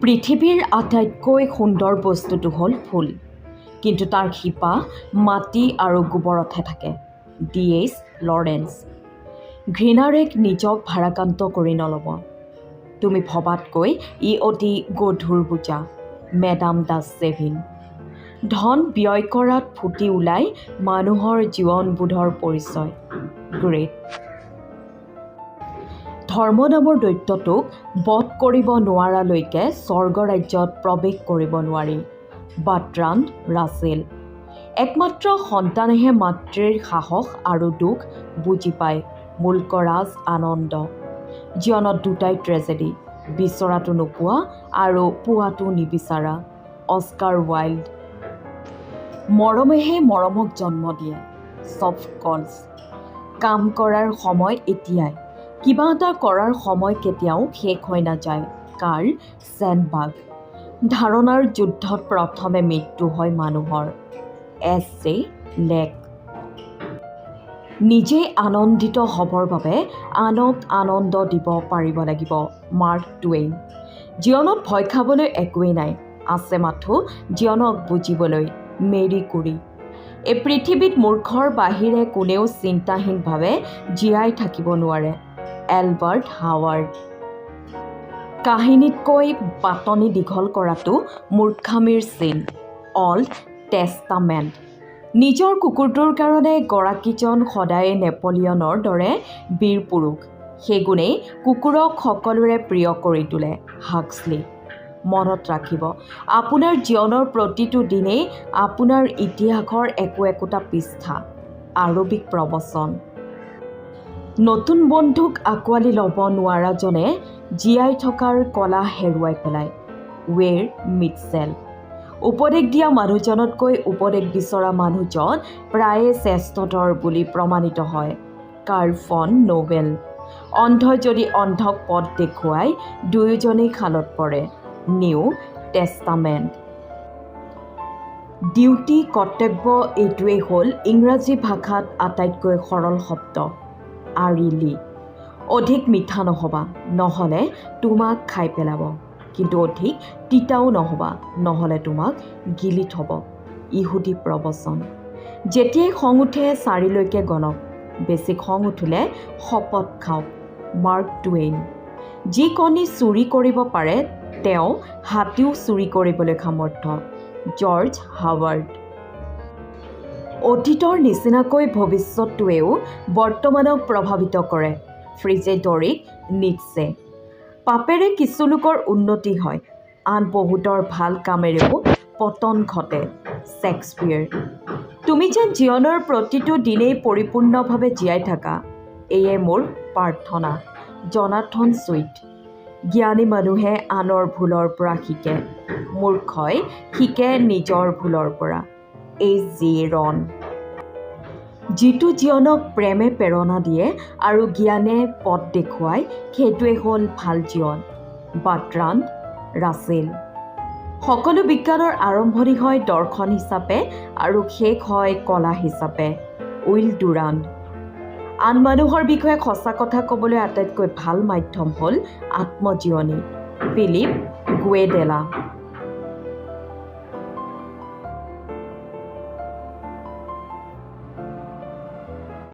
পৃথিৱীৰ আটাইতকৈ সুন্দৰ বস্তুটো হ'ল ফুল, কিন্তু তাৰ শিপা মাটি আৰু গোবৰতহে থাকে। D.H. লৰেন্স। ঘৃণাৰে নিজক ভাৰাক্ৰান্ত কৰি নল'ব। তুমি ভবাতকৈ ই অতি গধুৰ বোজা। মেডাম ডাষ্টছেভিন। ধন ব্যয় কৰাত ফুটি ওলাই মানুহৰ জীৱনবোধৰ পৰিচয়। গ্ৰেট। ধৰ্ম নামৰ দৈত্যটোক বধ কৰিব নোৱাৰালৈকে স্বৰ্গৰাজ্যত প্ৰৱেশ কৰিব নোৱাৰি। Bertrand Russell. একমাত্ৰ সন্তানেহে মাতৃৰ সাহস আৰু দুখ বুজি পায়। মুল্কৰাজ আনন্দ। জীৱনত দুটাই ট্ৰেজেডি, বিচৰাটো নোপোৱা আৰু পোৱাটো নিবিচাৰা। Oscar Wilde. মৰমেহে মৰমক জন্ম দিয়ে। Soft calls. কাম কৰাৰ সময় এতিয়াই, কিবা এটা কৰাৰ সময় কেতিয়াও শেষ হৈ নাযায়। কাৰ্ল ছেণ্ডবাৰ্গ। ধাৰণাৰ যুদ্ধত প্ৰথমে মৃত্যু হয় মানুহৰ। S.J. লেক। নিজে আনন্দিত হ'বৰ বাবে আনক আনন্দ দিব পাৰিব লাগিব। Mark Twain. জীৱনত ভয় খাবলৈ একোৱেই নাই, আছে মাথো জীৱনক বুজিবলৈ। মেৰী কুৰী। এই পৃথিৱীত মূৰ্খৰ বাহিৰে কোনেও চিন্তাহীনভাৱে জীয়াই থাকিব নোৱাৰে। Albert Howard. কাহিনীতকৈ পাতনি দীঘল কৰাটো মূৰ্খামিৰ চিন। Old testament. নিজৰ কুকুৰটোৰ কাৰণে গৰাকীজন সদায়ে নেপলিয়নৰ দৰে বীৰ পুৰুষ, সেইগুণেই কুকুৰক সকলোৰে প্ৰিয় কৰি তোলে। হাক্সলি। মনত ৰাখিব, আপোনাৰ জীৱনৰ প্ৰতিটো দিনেই আপোনাৰ ইতিহাসৰ একোটা পৃষ্ঠা। আৰৱিক প্ৰবচন। নতুন বন্ধুক আঁকোৱালি ল'ব নোৱাৰাজনে জীয়াই থকাৰ কলা হেৰুৱাই পেলায়। ৱেৰ মিটচেল। উপদেশ দিয়া মানুহজনতকৈ উপদেশ বিচৰা মানুহজন প্ৰায়ে শ্ৰেষ্ঠতৰ বুলি প্ৰমাণিত হয়। Carl phone Nobel. অন্ধই যদি অন্ধক পথ দেখুৱাই দুয়োজনেই খালত পৰে। New testament. ডিউটি কৰ্তব্য এইটোৱেই হ'ল ইংৰাজী ভাষাত আটাইতকৈ সৰল শব্দ। আৰি লি। অধিক মিঠা নহ'বা, নহ'লে তোমাক খাই পেলাব, কিন্তু অধিক তিতাও নহ'বা, নহ'লে তোমাক গিলি থ'ব। ইহুদী প্ৰবচন। যেতিয়াই খং উঠে 4লৈকে গণক, বেছি খং উঠিলে শপত খাওক। Mark Twain. যি কণী চুৰি কৰিব পাৰে তেওঁ হাতীও চুৰি কৰিবলৈ সামৰ্থ। George Howard. অতীতৰ নিচিনাকৈ ভৱিষ্যতটোৱেও বৰ্তমানক প্ৰভাৱিত কৰে। ফ্ৰিজেডৰিক নীটছে। পাপেৰে কিছু লোকৰ উন্নতি হয়, আন বহুতৰ ভাল কামেৰেও পতন ঘটে। শ্বেক্সপিয়েৰ। তুমি যেন জীৱনৰ প্ৰতিটো দিনেই পৰিপূৰ্ণভাৱে জীয়াই থাকা, এয়ে মোৰ প্ৰাৰ্থনা। Jonathan Swift. জ্ঞানী মানুহে আনৰ ভুলৰ পৰা শিকে, মূৰ্খই শিকে নিজৰ ভুলৰ পৰা। H.G. ৰন। যিটো জীৱনক প্ৰেমে প্ৰেৰণা দিয়ে আৰু জ্ঞানে পথ দেখুৱায়, সেইটোৱেই হ'ল ভাল জীৱন। Bertrand Russell. সকলো বিজ্ঞানৰ আৰম্ভণি হয় দৰ্শন হিচাপে আৰু শেষ হয় কলা হিচাপে। Will Durant. আন মানুহৰ বিষয়ে সঁচা কথা ক'বলৈ আটাইতকৈ ভাল মাধ্যম হ'ল আত্মজীৱনী। ফিলিপ গুৱেডেলা।